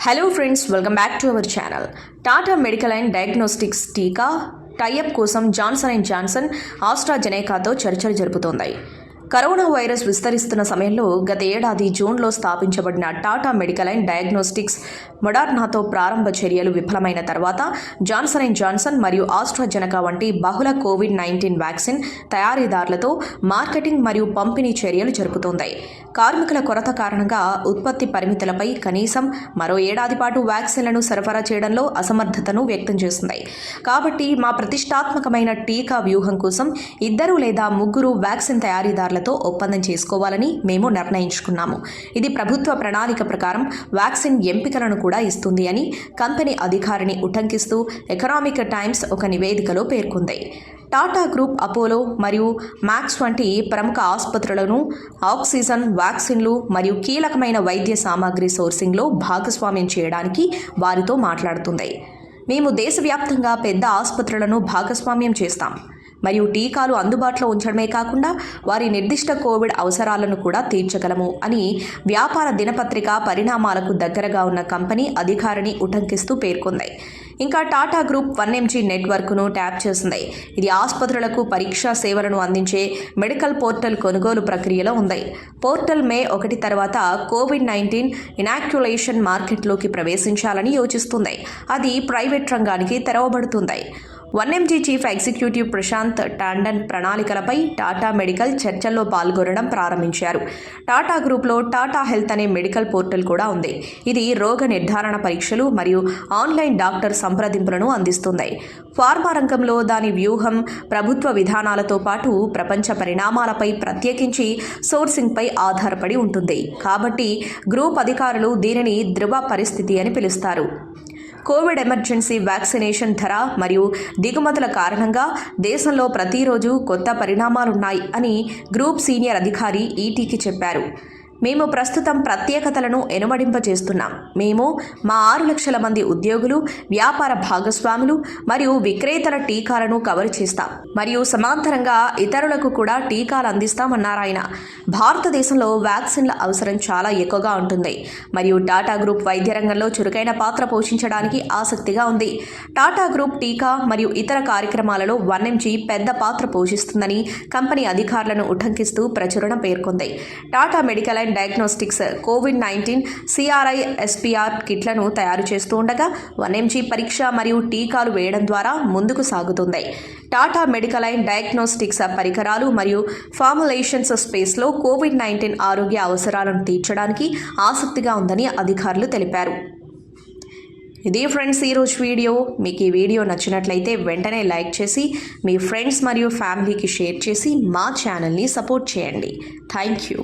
Hello friends, welcome back to our channel. Tata medical and diagnostics టీకా tie up కోసం Johnson and Johnson, ఆస్ట్రాజెనెకాతో చర్చలు జరుపుతోంది. Corona virus విస్తరిస్తున్న సమయంలో గత ఏడాది జూన్లో స్థాపించబడిన టాటా మెడికల్ అండ్ డయాగ్నోస్టిక్స్ మొడర్నాతో ప్రారంభ చర్యలు విఫలమైన తర్వాత జాన్సన్ అండ్ జాన్సన్ మరియు ఆస్ట్రాజెనెకా వంటి బహుళ కోవిడ్-19 వ్యాక్సిన్ తయారీదారులతో మార్కెటింగ్ మరియు పంపిణీ చర్యలు జరుపుతోంది. కార్మికుల కొరత కారణంగా ఉత్పత్తి పరిమితులపై కనీసం మరో ఏడాది పాటు వ్యాక్సిన్లను సరఫరా చేయడంలో అసమర్థతను వ్యక్తం చేస్తుంది. కాబట్టి మా ప్రతిష్టాత్మకమైన టీకా వ్యూహం కోసం 2 లేదా 3 వ్యాక్సిన్ తయారీదారులతో ఒప్పందం చేసుకోవాలని మేము నిర్ణయించుకున్నాము. ఇది ప్రభుత్వ ప్రణాళిక ప్రకారం వ్యాక్సిన్ ఎంపికలను కూడా ఇస్తుంది అని కంపెనీ అధికారిని ఉటంకిస్తూ ఎకనామిక్ టైమ్స్ ఒక నివేదికలో పేర్కొంది. టాటా గ్రూప్ అపోలో మరియు మ్యాక్స్ వంటి ప్రముఖ ఆసుపత్రులను ఆక్సిజన్, వ్యాక్సిన్లు మరియు కీలకమైన వైద్య సామాగ్రి సోర్సింగ్లో భాగస్వామ్యం చేయడానికి వారితో మాట్లాడుతుంది. మేము దేశవ్యాప్తంగా పెద్ద ఆసుపత్రులను భాగస్వామ్యం చేస్తాం మరియు టీకాలు అందుబాటులో ఉంచడమే కాకుండా వారి నిర్దిష్ట కోవిడ్ అవసరాలను కూడా తీర్చగలము అని వ్యాపార దినపత్రిక పరిణామాలకు దగ్గరగా ఉన్న కంపెనీ అధికారిని ఉటంకిస్తూ పేర్కొంది. ఇంకా టాటా గ్రూప్ 1mg నెట్వర్క్ను ట్యాప్ చేసింది. ఇది ఆసుపత్రులకు పరీక్షా సేవలను అందించే మెడికల్ పోర్టల్ కొనుగోలు ప్రక్రియలో ఉంది. పోర్టల్ మే 1 తర్వాత కోవిడ్-19 ఇనాక్యులేషన్ మార్కెట్లోకి ప్రవేశించాలని యోచిస్తుంది. అది ప్రైవేట్ రంగానికి తెరవబడుతుంది. 1mg chief executive Prashant Tandon ప్రణాళికలపై టాటా మెడికల్ చర్చల్లో పాల్గొనడం ప్రారంభించారు. టాటా గ్రూప్లో టాటా హెల్త్ అనే మెడికల్ పోర్టల్ కూడా ఉంది. ఇది రోగ నిర్ధారణ పరీక్షలు మరియు ఆన్లైన్ డాక్టర్ సంప్రదింపులను అందిస్తుంది. ఫార్మా రంగంలో దాని వ్యూహం ప్రభుత్వ విధానాలతో పాటు ప్రపంచ పరిణామాలపై, ప్రత్యేకించి సోర్సింగ్పై ఆధారపడి ఉంటుంది. కాబట్టి గ్రూప్ అధికారులు దీనిని ధృవ పరిస్థితి అని పిలుస్తారు. కోవిడ్ ఎమర్జెన్సీ వ్యాక్సినేషన్ ధర మరియు దిగుమతుల కారణంగా దేశంలో ప్రతిరోజు కొత్త పరిణామాలున్నాయి అని గ్రూప్ సీనియర్ అధికారి ఈటీకి చెప్పారు. మేము ప్రస్తుతం ప్రత్యేకతలను ఎనుమడింపజేస్తున్నాం. మేము మా 6 లక్షల మంది ఉద్యోగులు, వ్యాపార భాగస్వాములు మరియు విక్రేతల టీకాలను కవర్ చేస్తాం మరియు సమాంతరంగా ఇతరులకు కూడా టీకాలు అందిస్తామన్నారాయన. భారతదేశంలో వ్యాక్సిన్ల అవసరం చాలా ఎక్కువగా ఉంటుంది మరియు టాటా గ్రూప్ వైద్య రంగంలో చురుకైన పాత్ర పోషించడానికి ఆసక్తిగా ఉంది. టాటా గ్రూప్ టీకా మరియు ఇతర కార్యక్రమాలలో 1mg పెద్ద పాత్ర పోషిస్తుందని కంపెనీ అధికారులను ఉటంకిస్తూ ప్రచురణ పేర్కొంది. Tata medical and diagnostics COVID-19 CRI-SPR కిట్లను తయారు చేస్తూ ఉండగా 1mg పరీక్ష మరియు టీకాలు వేయడం ద్వారా ముందుకు సాగుతుంది. టాటా మెడికల్ అండ్ డయాగ్నోస్టిక్స్ పరికరాలు మరియు ఫార్ములేషన్స్ స్పేస్లో కోవిడ్-19 ఆరోగ్య అవసరాలను తీర్చడానికి ఆసక్తిగా ఉందని అధికారులు తెలిపారు. ఇది ఫ్రెండ్స్ ఈరోజు వీడియో. మీకు ఈ వీడియో నచ్చినట్లయితే వెంటనే లైక్ చేసి మీ ఫ్రెండ్స్ మరియు ఫ్యామిలీకి షేర్ చేసి మా ఛానల్ని సపోర్ట్ చేయండి. Thank you.